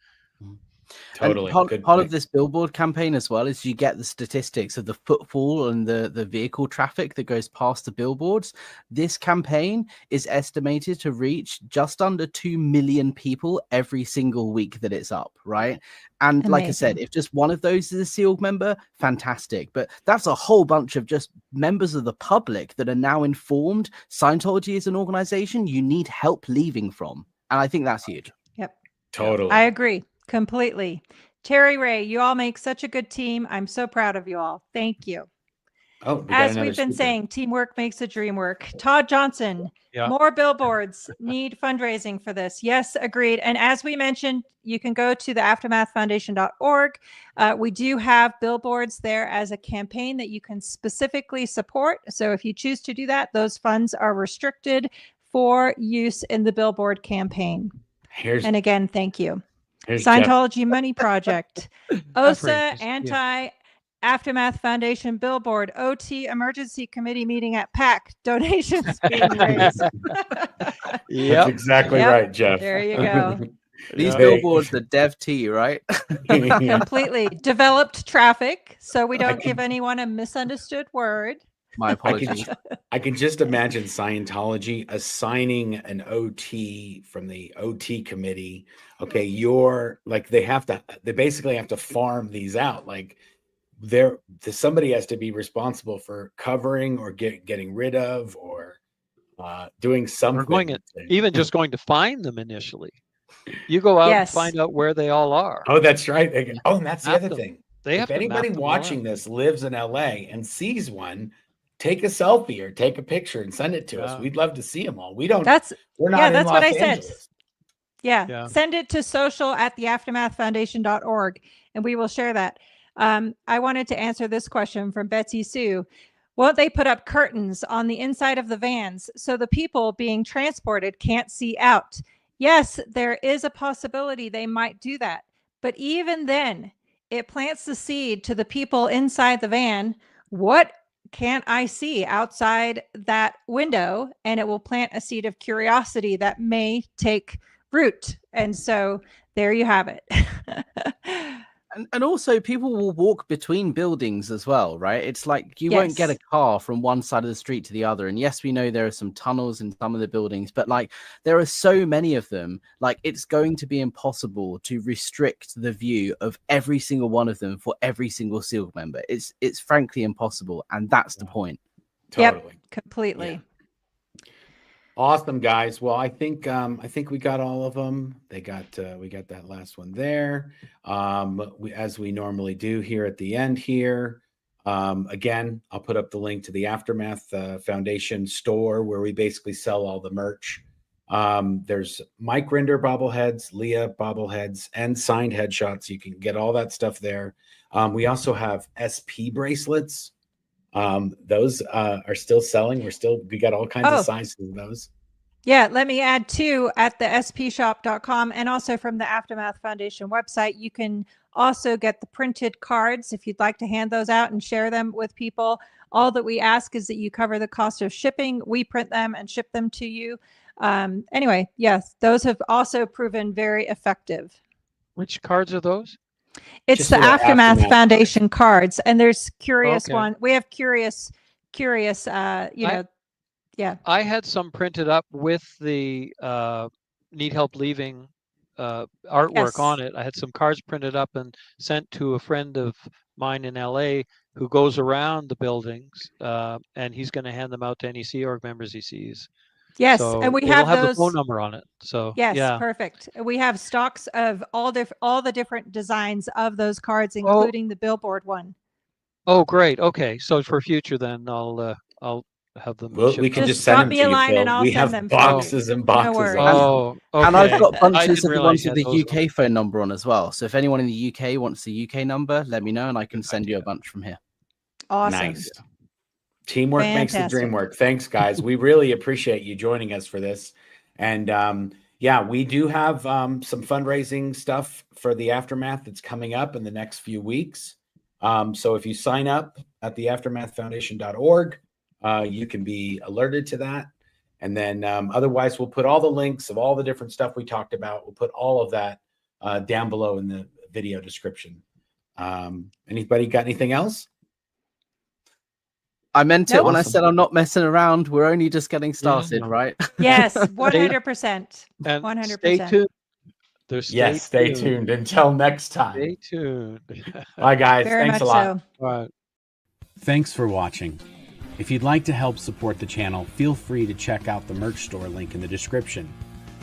Totally. And Good part point. of this billboard campaign as well is you get the statistics of the footfall and the vehicle traffic that goes past the billboards. This campaign is estimated to reach just under 2 million people every single week that it's up, right? And like I said, Amazing. if just one of those is a SEALG member, fantastic. But that's a whole bunch of just members of the public that are now informed Scientology is an organization you need help leaving from. And I think that's huge. Yep. Totally. I agree completely. Terry Ray, you all make such a good team. I'm so proud of you all. Thank you. Oh, we got As another we've been super. saying, teamwork makes the dream work. Todd Johnson, Yeah. more billboards, need fundraising for this. Yes, agreed. And as we mentioned, you can go to the aftermathfoundation.org. We do have billboards there as a campaign that you can specifically support. So if you choose to do that, those funds are restricted for use in the billboard campaign. And again, thank you. Here's Scientology Money Project, OSA, Jeffrey, Anti-Aftermath Foundation Billboard, OT Emergency Committee meeting at PAC, donations being raised. That's exactly right, Jeff. There you go. These billboards are Dev T, right? Completely developed traffic, so we don't give anyone a misunderstood word. My apologies. I can just imagine Scientology assigning an OT from the OT committee. Okay, you're like they basically have to farm these out. Like somebody has to be responsible for covering or getting rid of or doing something. Even just going to find them initially. You go out and find out where they all are. Oh, that's right. And that's the other thing. If anybody watching this lives in LA and sees one, take a selfie or take a picture and send it to us. We'd love to see them all. We're not that's in what Los I said. Angeles. Yeah. Send it to social@theaftermathfoundation.org and we will share that. I wanted to answer this question from Betsy Sue. Won't they put up curtains on the inside of the vans so the people being transported can't see out? Yes, there is a possibility they might do that. But even then, it plants the seed to the people inside the van. What can't I see outside that window? And it will plant a seed of curiosity that may take root. And so there you have it. And also people will walk between buildings as well, right? It's like you won't get a car from one side of the street to the other. And yes, we know there are some tunnels in some of the buildings, but like there are so many of them, like it's going to be impossible to restrict the view of every single one of them for every single SEALG member. It's frankly impossible. And that's the point. Totally. Yep, completely. Yeah. Awesome, guys. Well, I think we got all of them. We got that last one there. As we normally do here at the end here. Again, I'll put up the link to the Aftermath Foundation store where we basically sell all the merch. There's Mike Rinder bobbleheads, Leah bobbleheads, and signed headshots. You can get all that stuff there. We also have SP bracelets. Those are still selling. We got all kinds of sizes of those. Yeah, let me add too, at the spshop.com and also from the Aftermath Foundation website, you can also get the printed cards if you'd like to hand those out and share them with people. All that we ask is that you cover the cost of shipping. We print them and ship them to you. Anyway, yes, those have also proven very effective. Which cards are those? It's just the Aftermath Foundation cards, and there's curious one. We have curious, yeah. I had some printed up with the Need Help Leaving artwork on it. I had some cards printed up and sent to a friend of mine in LA who goes around the buildings, and he's going to hand them out to any Sea Org members he sees. Yes, so and we have those, the phone number on it. So yes, perfect. We have stocks of all the different designs of those cards, including the billboard one. Oh, great. Okay, so for future, then I'll have them. We can just send them to you, Phil. We have boxes and boxes. Okay. And I've got bunches of the ones with the UK phone number on as well. So if anyone in the UK wants the UK number, let me know, and I can send you a bunch from here. Awesome. Nice. Teamwork makes the dream work. Thanks, guys. We really appreciate you joining us for this. And yeah, we do have some fundraising stuff for the Aftermath that's coming up in the next few weeks. So if you sign up at theaftermathfoundation.org, you can be alerted to that. And then otherwise, we'll put all the links of all the different stuff we talked about. We'll put all of that down below in the video description. Anybody got anything else? I meant it when I Awesome. said I'm not messing around. We're only just getting started, right? Yes, 100%. And 100%. stay tuned. Yes, stay tuned. Until next time. Stay tuned. Bye, guys. Very Thanks much a lot. so. All right. Thanks for watching. If you'd like to help support the channel, feel free to check out the merch store link in the description.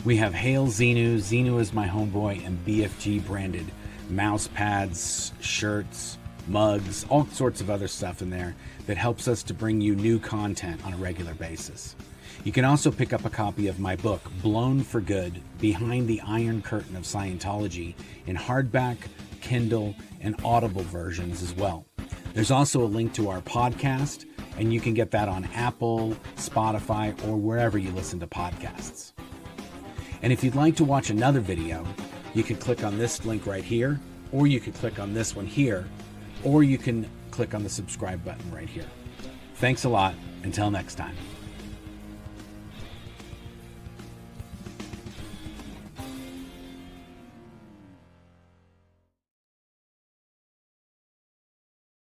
We have Hail Xenu, Xenu is my homeboy, and BFG branded mouse pads, shirts, mugs, all sorts of other stuff in there that helps us to bring you new content on a regular basis. You can also pick up a copy of my book, Blown for Good, Behind the Iron Curtain of Scientology, in hardback, Kindle, and Audible versions as well. There's also a link to our podcast, and you can get that on Apple, Spotify, or wherever you listen to podcasts. And if you'd like to watch another video, you can click on this link right here, or you could click on this one here, or you can click on the subscribe button right here. Thanks a lot. Until next time.